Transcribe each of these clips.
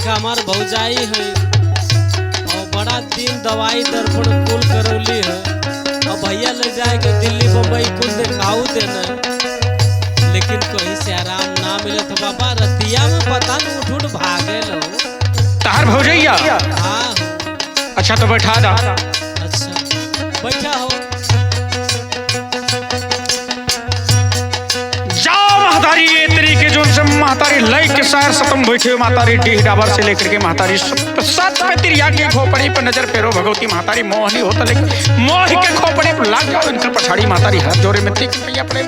देखा हमार भौजाई है और बड़ा दिन दवाई दर्पण कुल करौली है और भैया ले जाए के दिल्ली बम्बई कुल दिखाऊ देना, लेकिन कहीं से आराम ना मिले तो बाबा रतिया में पता न उठ उठ भागे लो। तार भौजैया? हाँ। अच्छा तो बैठा दा। अच्छा बैठा हो। महतारी ये तरीके जो से महतारी लय के सार सतम बैठे महतारी डीह डाबर से लेकर के महतारी सात पे तिरिया के खोपड़ी पर नजर फेरो भगवती महतारी मोहनी होता, लेकिन मोह के खोपड़ी पर लाग जाओ इनकर पछाड़ी महतारी हाथ जोड़े में ठीक पैया पड़े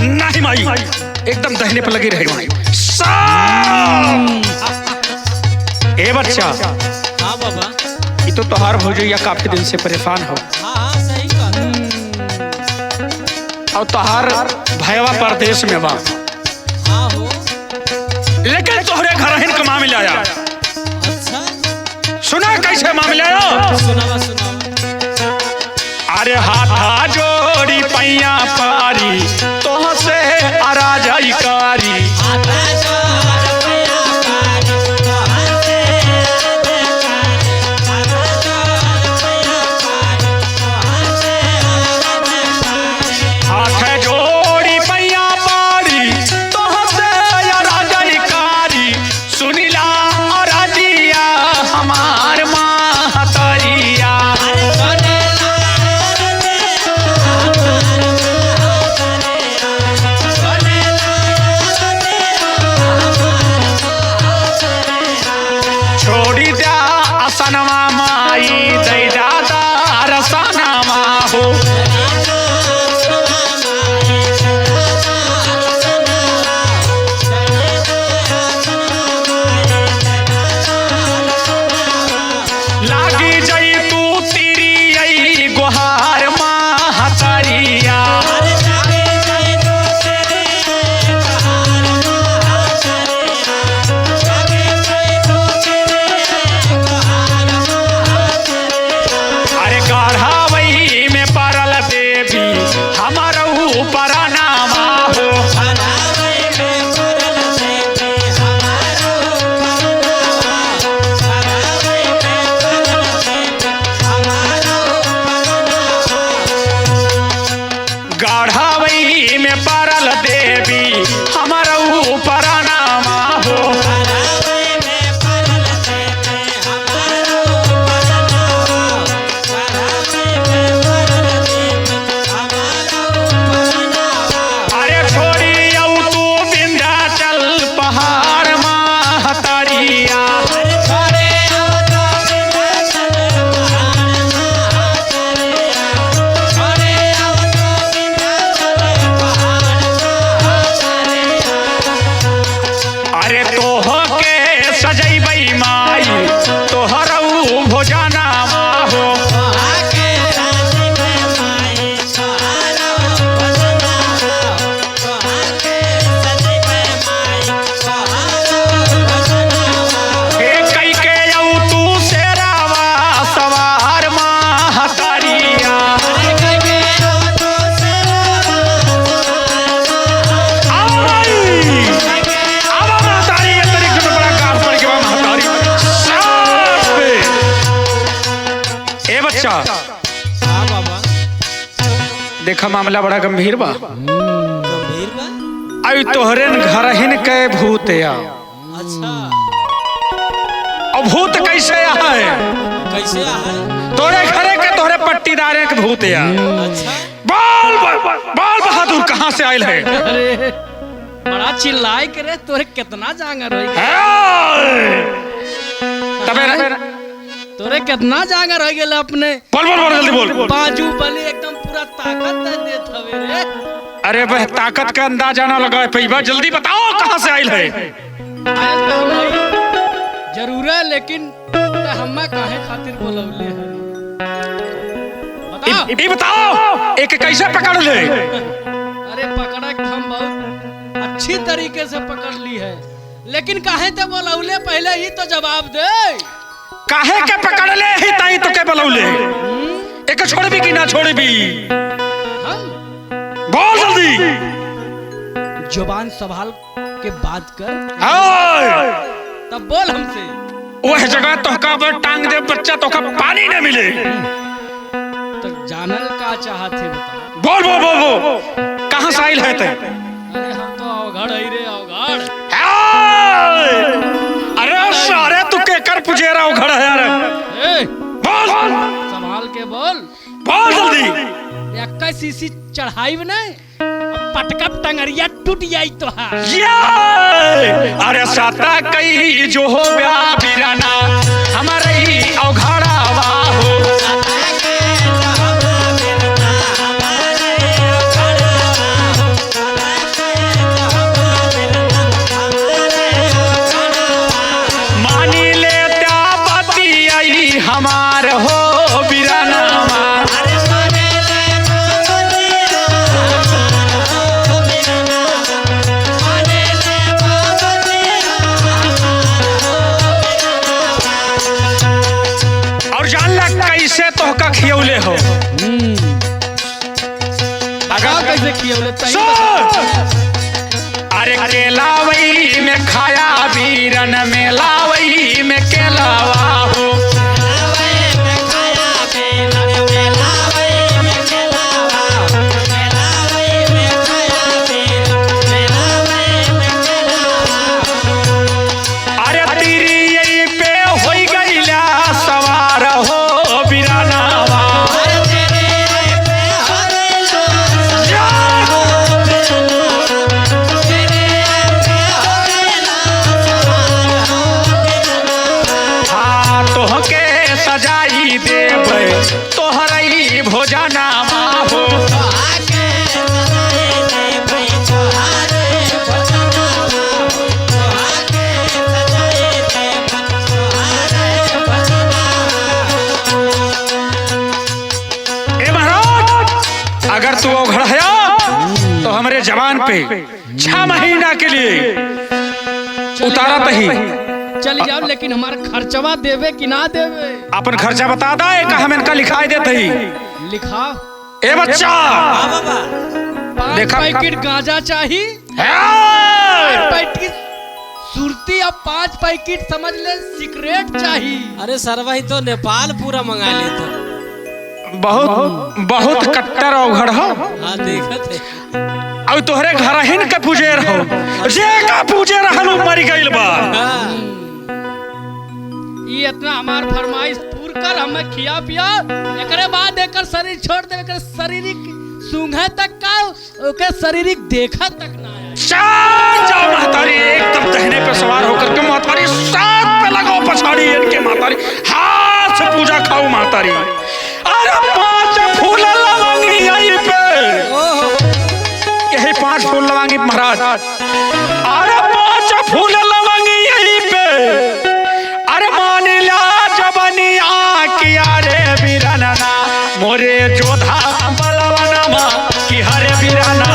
नहीं माई एकदम दहने पर लगी रहे माई। ए बच्चा। हाँ बाबा। ये तो तोहार भौजैया काफी दिन से परेशान हो। हाँ सही कहा। और तोहार भैया परदेश में बा। हाँ हो। लेकिन तोहरे घर हिन का मामला आया। अच्छा सुना कैसे मामला आया? सुनावा सुनावा। अरे हाथा जोड़ी पैया पारी तोह से अराजाई कारी। हाँ बाबा। देखा मामला बड़ा गंभीर बा। गंभीर बा? आई तोहरे घर हिन के भूत या। अच्छा। और भूत कैसे है? कैसे है? तोरे घरे के तोहरे पट्टीदारे के भूत या। अच्छा। बाल बहादुर कहाँ से आयल है? अरे बड़ा चिल्लाए करे तोरे कितना जांगर होई। तबे तोरे कितना जांगर हो गेल अपने। बोल बोल बोल जल्दी बोल। बाजू बली एकदम पूरा ताकत दे देत हवे रे। अरे वह ताकत का अंदाजा ना लगाए पैबा, जल्दी बताओ कहाँ से आयल है? आयल तो हम जरूर है, लेकिन हम्मा काहे खातिर बोलौले है? बताओ। ये बताओ एक कैसे पकड़ ले? अरे पकड़ा हम बहुत अच्छी तरीके से पकड़ ली है, लेकिन काहे ते बोलौले पहले ही तो जवाब दे। काहे के पकड़ ले ही ताई तो के बोलौले? एक छोड़ भी कि ना छोड़ भी? हम बोल जल्दी। जुबान संभाल के बात कर, ओए, तब बोल हमसे। वह जगह तोहका पर टांग दे बच्चा, तोहका पानी न मिले। तो जानल का चाहत है बता। बोल बोल बोल बोल, कहाँ से आइल है ते? अरे हम तो अवघड़ है रे, अवघड़। अरे सारे तू के कर पुजेरा अवघड़ है यार। बोल संभाल के बोल, बोल जल्दी। एक सीसी चढ़ाई नहीं, पटकप टंगरिया टूट जाई तो हा। अरे साता कई जो हो ब्या बिराना हमारे ही अवघड़ावा हो। मानी ले त्या पति आई हमार हो बिराना। कैसे तोहका खियौले हो? अगर कैसे खियौले? अरे केलावई में खाया बीरन में लावई में केलावा हो। अरे तेरी यही पे हो गईला सवार हो बिरानावा। हाँ तोहके सजाई देबै तोहरई भोजनावा हो। अगर तू अवघड़या तो हमारे जवान पे 6 महीना के लिए उतारा ही चल जाओ, लेकिन हमारा खर्चवा देवे कि ना देवे? अपन खर्चा बता दे का हम इनका लिखाई देते ही। लिखा। ए बच्चा, 5 पैकेट गांजा चाहिए, 5 पैकेट सुरती और 5 पैकेट समझ ले सिगरेट चाहिए। अरे सरवा ही तो नेपाल पूरा मंगा लेता। बहुत बहुत कट्टर अवघड़ हो। हाँ देखत है। अब तोहरे घर हिन के पूजे रहो, जे का पूजे रहल मर गइल बा। ये इतना हमार फरमाइश पूरा कर, हमें खिया पिया, एकरे बाद एकर शरीर छोड़ दे, एकर शारीरिक सूंघे तक का, ओके शारीरिक देखा तक ना आए। जाओ महतारी, एकदम दहने पे सवार होकर के महतारी साथ पे लगाओ पछाड़ी इनके महतारी, हाथ से पूजा खाओ महतारी। अरे 5 फूल लवांगी यहीं पे, यही 5 फूल लवांगी महाराज। अरे 5 फूल लवांगी यहीं पे। अरे मान ला जबनिया किया रे बिराना मोरे जोधा बलवनमा की हरे बिराना।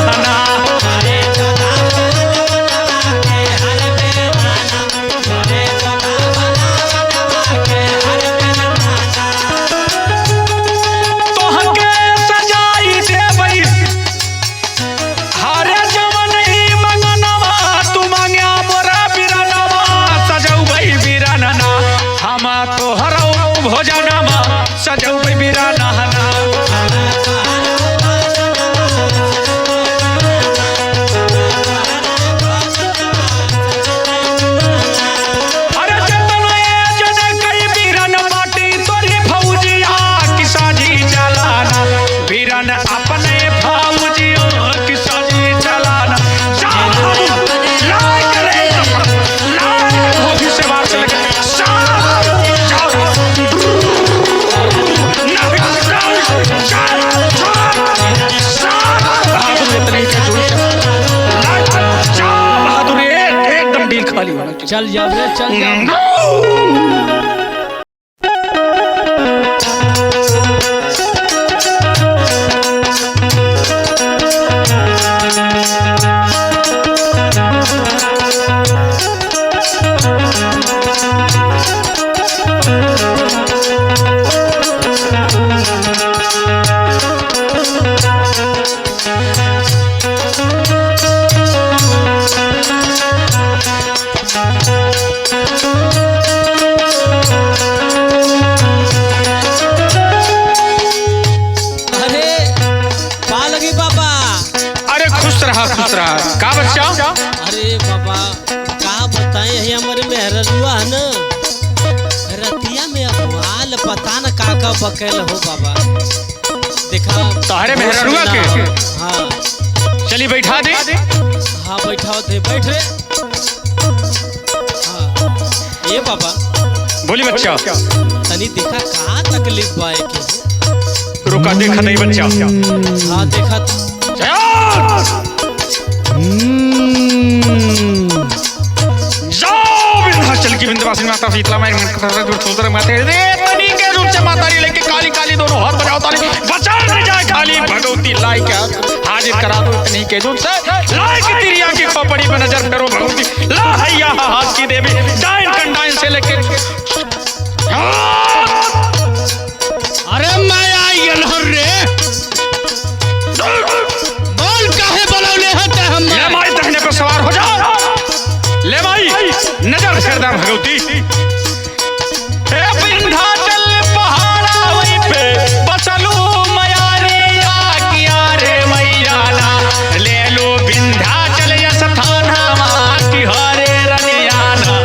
चल जाओ रे, चल जाओ। रहा खुश रहा। का बच्चा? अरे बाबा का बताएं है हमारे मेहररुआ है ना रतिया में अबवाल पता न का बकैल हो बाबा देखा तारे मेहररुआ के? हाँ चली बैठा दे। हाँ बैठाओ थे बैठ रे। हाँ ये बाबा बोली बच्चा। तनी देखा का तकलीफ बाए के रुका देखा नहीं बच्चा। हाँ देखा चल की विंध्यवासिनी माता शीतला माई माते रे तनी के रूप से माता री लेके काली काली दोनों हाथ बजाओ ताली बचा न जाए खाली भगवती लाई के हाजिर करा दो इतनी के रूप से लाई की तिरिया की खोपड़ी पे नजर करो भगवती ला हैया हाथ की देवी डाइन कंडाइन से लेके अरे मैं आई गलहर रे बोल काहे बोलौले हते हम ले माई दहने पे सवार हो जा। ले माई नजर कर दे भगवती। हे विंध्याचल पहाड़ा वहीं पे बसलू मयारिया किया रे मैया ना ले लो विंध्याचल ये स्थान हमार की हरे रनियाना।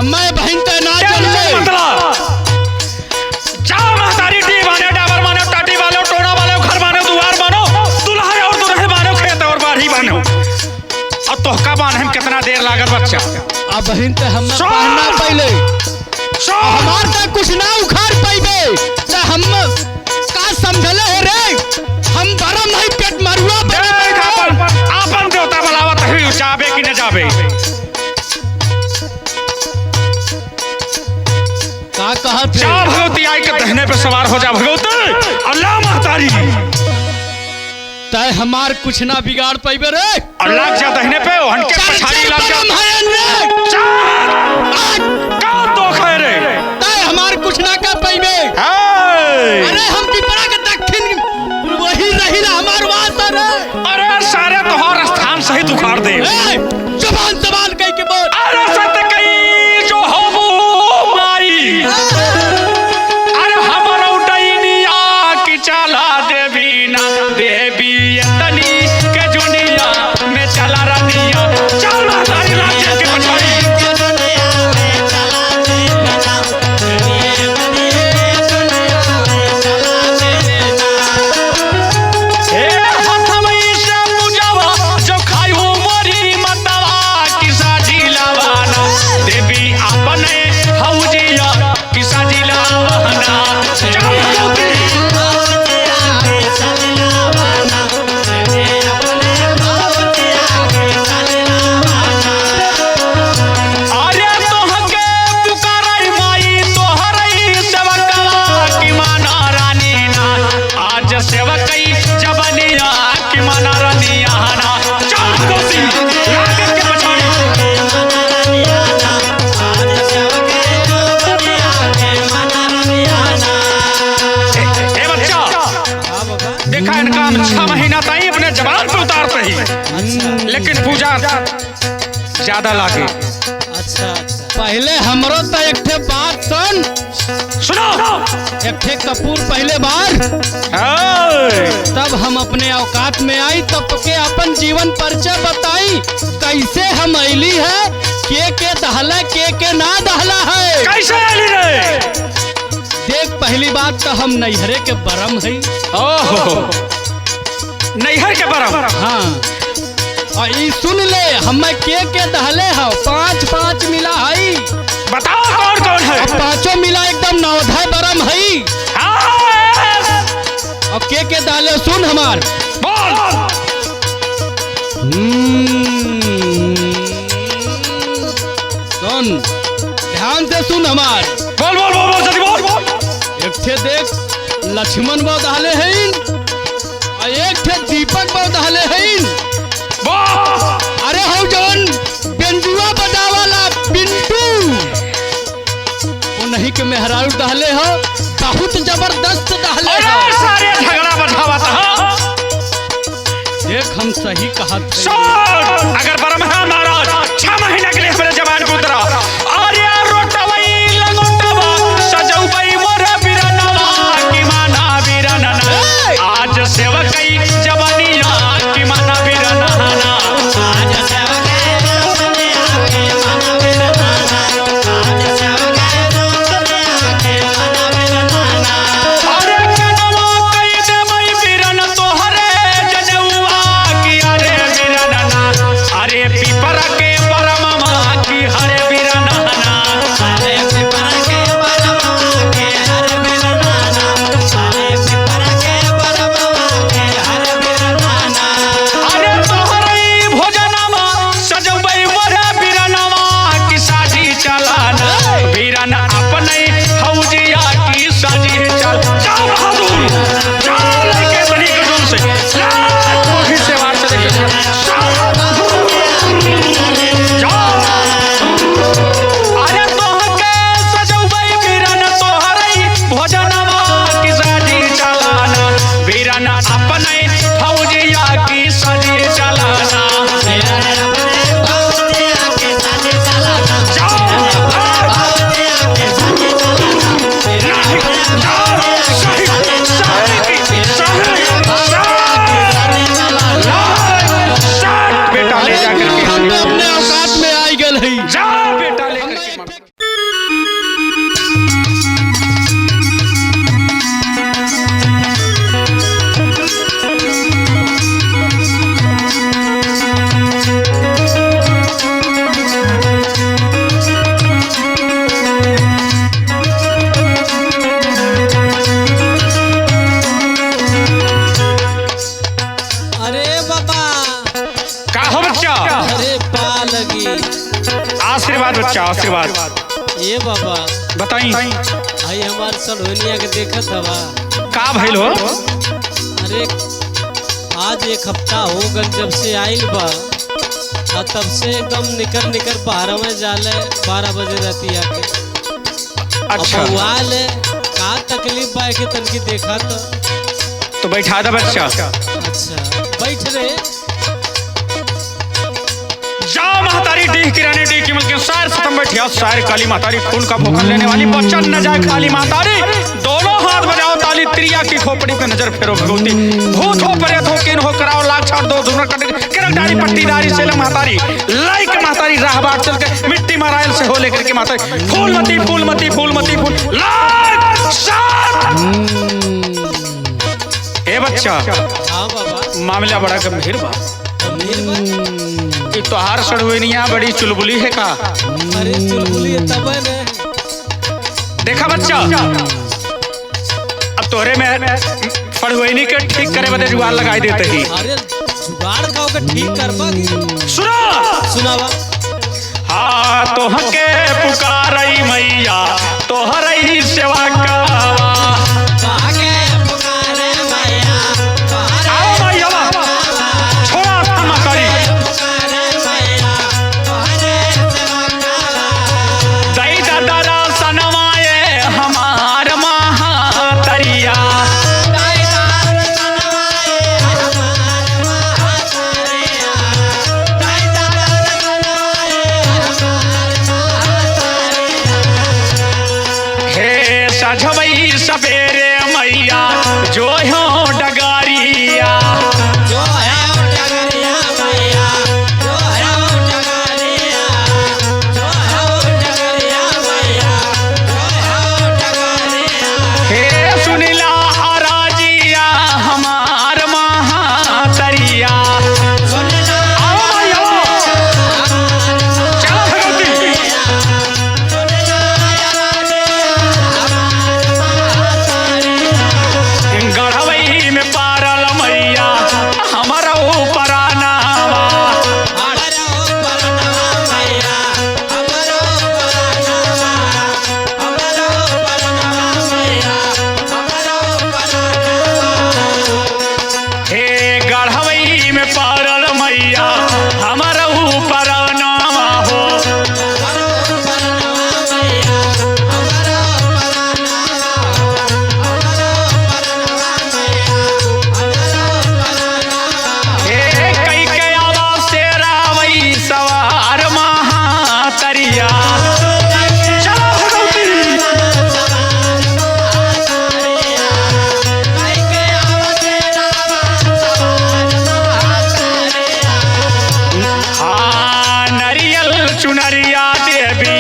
हमें बहन ते ना चले जाओ महतारी डी मानो डाबर मानो टाटी वालो टोना वालो घर मानो दुआर मानो दुल्हा और दुल्हे मानो खेत और बाढ़ी मानो और तोहका बांधे में कितना देर लागत बच्चा। अब बहन ते हमें पहना पहले हमार ते कुछ ना उखाड़ पाइबे ते हम का समझले है रे हम बरम नहीं पेट मरुआ आपन देवता बुलावत है जाबे कि न जाबे। का कहत जा भगवती आई के दहने पे सवार हो जा भगवती अल्लाह महतारी तय हमार कुछ ना बिगाड़ पाइबे रे अल्लाह जा दहने पे ओहन के पछाड़ी लग जा का दुख है रे तय हमार कुछ ना कर पाइबे। अरे हम पिपरा के दक्षिण वही रही ना हमार वास रे। अरे सारे तोहर स्थान सहित उखाड़ दे जुबान सवाल कह के बोल। अरे सत कई जो हो माई अरे हमर उडैनिया की चला देवी ना देवी तनी के जुनिया में चला रनिया चल महतारी राज्य के पछाड़ी हे हथमई से पूजावा जो खाई हो मोरी मतवा काम 6 महीना ताई अपने जबान पे उतारते ही, अच्छा लेकिन पूजा ज्यादा लागे। अच्छा अच्छा पहले हमरो तो एक ठे बात सुन, सुनो एक ठे कपूर पहले बार, तब हम अपने औकात में आई, तब के अपन जीवन परिचय बताई, कैसे हम ऐली है, के दहला के ना दहला है, कैसे आली रे? देख पहली बात तो हम नैहरे के बरम है। ओहो, नैहर के बरम। हाँ, और ई सुन ले, हम के दहले हो, 5 मिला है। बताओ कौन कौन है? और 5 मिला एकदम नवधाय बरम है। और के दहले सुन हमार, बोल। सुन ध्यान से सुन हमार, बोल बोल बोल बोल जल्दी बोल। एक ठे देख लक्ष्मण बाबू दहले हैं, और एक ठे दीपक बाबू दहले हैं। अरे हो जवन बेंजुआ बजावाला पिंटू, वो नहीं के मेहरारू दहले हो, बहुत जबरदस्त दहले हो। सारे झगड़ा बजावत हो। देख हम सही कहत है। सुन, अगर बरम है महाराज 6 महीने के लिए हमारे जवान को उतरा, अरे रोटवई लंगोटवा सजौबई मोर बिरनवा की माना बिरनना, आज सेवकई जवानिया की माना बिरनना, आज सेवकई जवानिया की माना बिरनना, आज सेवकई जवानिया की माना बिरनना। अरे कनवा कई देवई बिरन तोहरे जनेउआ की अरे बिरनना, अरे पीपर के परममा की हरे बिरनना, अरे पीपर के परममा की हरे बिरनना, अरे पीपर के परममा की हरे बिरनना। अरे तोहरे भोजनमा सजौबई मोर बिरनवा की साजी चलाना, बिरन अपने हौजिया की साजी चल। जाओ बहादुर, जाओ लेके बनी कदम से, जाओ कोठी से वार से लेके जाओ। अरे तोहके सजौबई बिरन तोहरे भोजनमा की साजी चलाना, बिरन अपने फौजिया की साजी चलाना, बिरन अपने फौजिया की साजी चलाना। जाओ फौजिया की साजी चलाना, बिरन जाओ सही बेटा ले जा करके हम अपने औकात में आई गल है। जाओ बेटा ले करके। अरे बाबा, का हो बच्चा? अरे पा लगी। आशीर्वाद बच्चा, आशीर्वाद। ये बाबा बताई भाई हमार सड़ोलिया के देखत हवा। का भइल हो? अरे आज 1 हफ्ता हो गल जब से आइल बा, और तब से एकदम निकर बाहर में जाले 12 बजे राती आके। अच्छा बउआल है, का तकलीफ बा के तनकी देखा तो बैठा दे बच्चा। अच्छा बैठ रे। जाओ महतारी डीह किराने डीह की मलके सार खत्म बैठिया, सारे काली महतारी खून का भूखन लेने वाली, बच्चन न जाए खाली महतारी, दोनों हाथ बजाओ ताली, त्रिया की खोपड़ी पे नजर फेरो भगवती, भूत हो प्रेत हो किन हो कराओ लाख छाड़ दो धुनर कट किरकदारी पट्टीदारी से महतारी लाइक महतारी राह बाट चल के मिट्टी मरायल से हो लेकर के महतारी फूलमती फूलमती फूलमती फूल लाइक साथ। ए बच्चा, हाँ बाबा। मामला बड़ा गंभीर बा। गंभीर बा? ये तोहार सड़वेनिया बड़ी चुलबुली है का? अरे चुलबुली तब ने। देखा बच्चा, अब तोहरे में फड़वेनी के ठीक करे बदे जुगाड़ लगाई देते ही। अरे जुगाड़ का ओके ठीक करबा की? सुनो सुनावा। हाँ तोहके पुकारई मैया तोहरई सेवा का चुनरिया देवी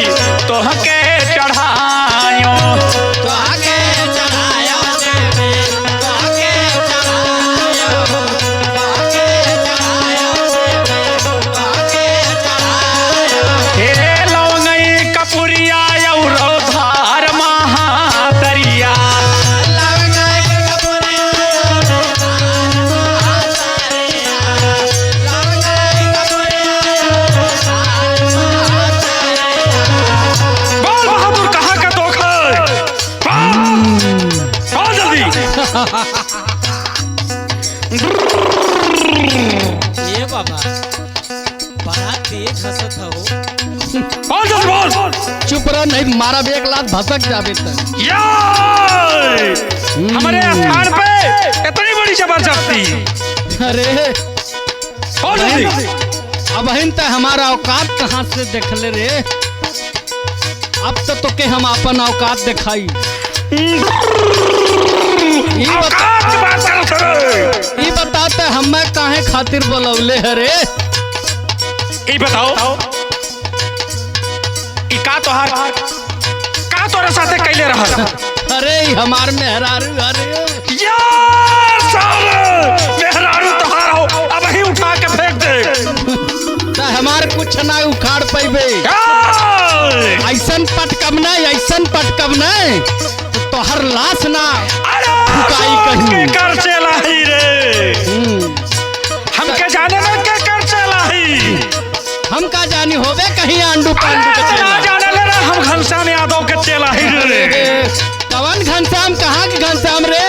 तोहके चढ़ायो तोहके चढ़ायो देवी तोहके चढ़ायो तोहके चढ़ायो देवी तोहके चढ़ायो हे लौंगई कपुरिया और धार महातरिया लवंगाई कपूरिया लवंगाई कपूरिया बोल बहादुर कहाँ का धोखा बोल जल्दी ये बाबा बड़ा तेज हंसत हो। बोल जल्दी बोल चुप रह, नहीं मारा भी एक लात भसक जावे तक। यार हमारे स्थान पे इतनी बड़ी जबरदस्ती अरे बोल जल्दी अब हिन तक हमारा औकात कहाँ से देखले रे? अब तो तोके हम अपन औकात दिखाई। औकात की बात करत है। ई बताते हमें काहे खातिर बोलौले हरे? ई बताओ ई का तोरा साथे कैले रहल अरे ई हमार मेहरारू अरे यार साले मेहरारू तोहार हो अब ही उठा के फेंक दे त हमार कुछ ना उखाड़ पैबे। यार! ऐसन पटकब नहीं तो तोहर लाश ना अरे फुकाई कहीं। के कर चलाही रे हमके जाने में के कर चलाही हम का जानी होवे कहीं आंडू पांडू के अरे चेला। ना जाने ले रे हम घनश्याम यादव के चलाही रे कवन घनश्याम कहाँ के घनश्याम रे?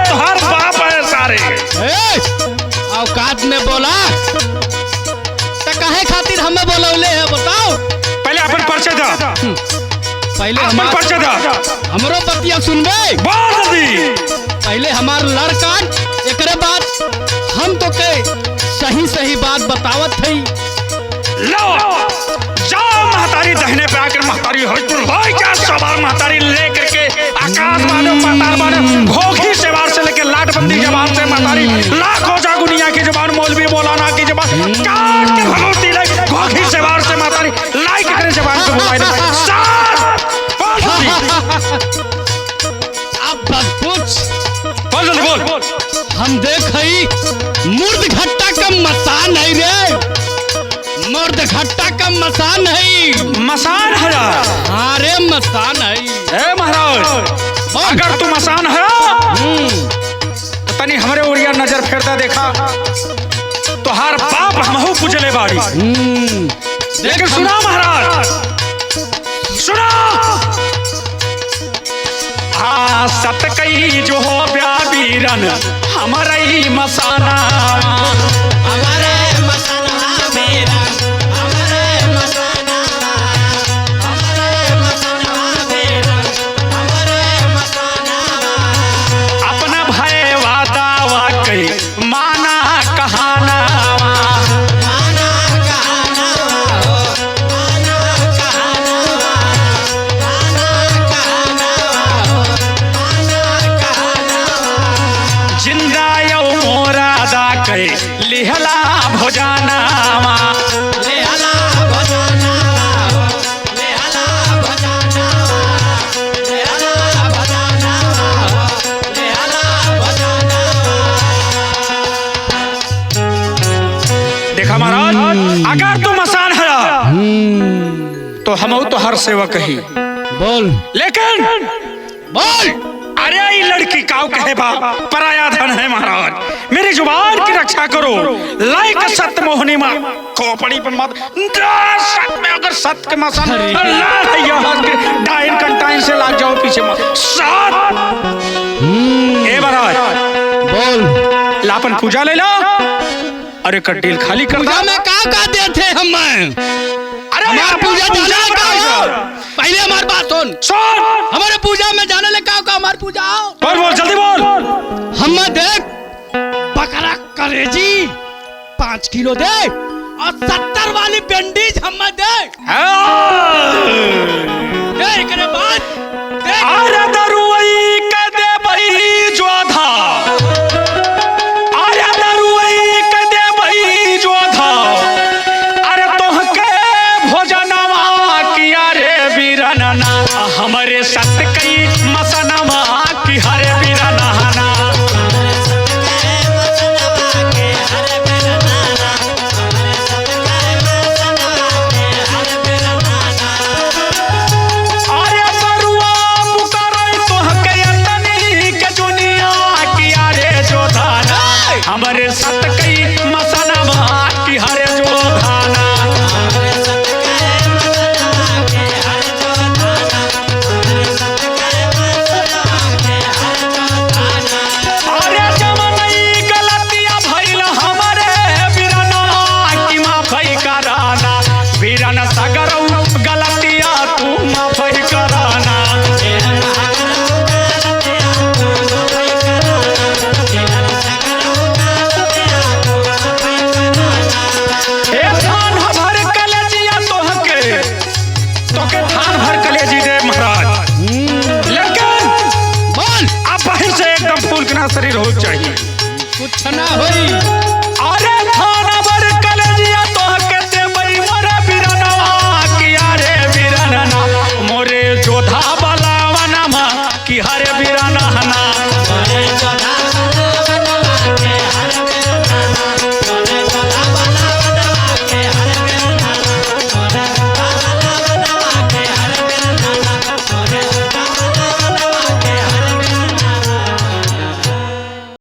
तोहार बाप है सारे ए, औकात में बोला तो काहे खातिर हमें बोलौले है बताओ? पहले अपन परिचय दा पहले अपन हमार परिचय दा हमरो बतिया सुनबे। बोल जल्दी पहले हमार लड़कान एकरे बाद हम तो के सही बात बतावत थई। लो जाओ महतारी दहने पे आकर महतारी हजपुर भाई क्या सवार महतारी लेकर के आकाश मानो पाताल मानो घोघी सेवार से लेकर लाटबंदी जबान से महतारी लाखों जागुनिया की जबान मौलवी मौलाना की जबान काट के भगवती ले घोघी सेवार से महतारी लाइक करे जबान को बुलाई दे साथ बोल जल्दी अब बस पूछ बोल जल्दी बोल हम देखई मुर्द घट्टा का मसान है रे, मुर्द घट्टा का मसान है। मसान है अरे मसान है। ए महाराज अगर तू मसान है तो तनी हमरे ओरिया नजर फेरता देखा तो हर बाप हमहू पूजले बाड़ी लेकिन सुना महाराज सुना सत कई जो हो वीरन हमारे मसाना हमारे मसाना मेरा हमारे मसाना मेरा हमारे मसाना अपना भय वादा वाकई माना कहाना माना कहाना हो माना कहाना माना कहाना हो माना कहाना जिंदा यौ मोरा दा कई लिहला भोजाना ले हला भजना हो ले हला भजना ले हला भजना हो ले हला भजना देखा महाराज अगर तू मसान है तो हम तो हर सेवक ही बोल लेकिन बोल अरे ये लड़की काव कहे बा पराया धन है महाराज मेरी जुबान की रक्षा करो लाइक सत्य मोहनी मां खोपड़ी पर मत सत्य में अगर सत्य के मसान अल्लाह भैया डाइन कंटाइन से लाग जाओ पीछे मत साथ ए महाराज बोल लापन पूजा ले ला अरे कड्डील खाली कर पूजा दा में का देते हम अरे हमार पूजा जाने ले का हो? पहले हमार बात सुन। सुन हमारे पूजा में जाने ले का हमार पूजा आओ। बोल जल्दी बोल हम देख बकरा कलेजी 5 किलो दे और 70 वाली बैंडेज हम दे एकरे बाद देख अरे दरुई के दे बई जोधा अरे दरुई के दे बई जोधा अरे तोहके हमारे सत कई मसाना की हरे जो धाना अरे जमनई गलतियां भइल हमारे बीरना की माफी कराना बीरन सगरौ गलतियां तू माफी कराना ए धान भर कलेजिया तोके धान भर कलेजी दे महाराज लेकिन बोल आप बाहर से एकदम फूल के ना शरीर हो चाहिए कुछ ना होई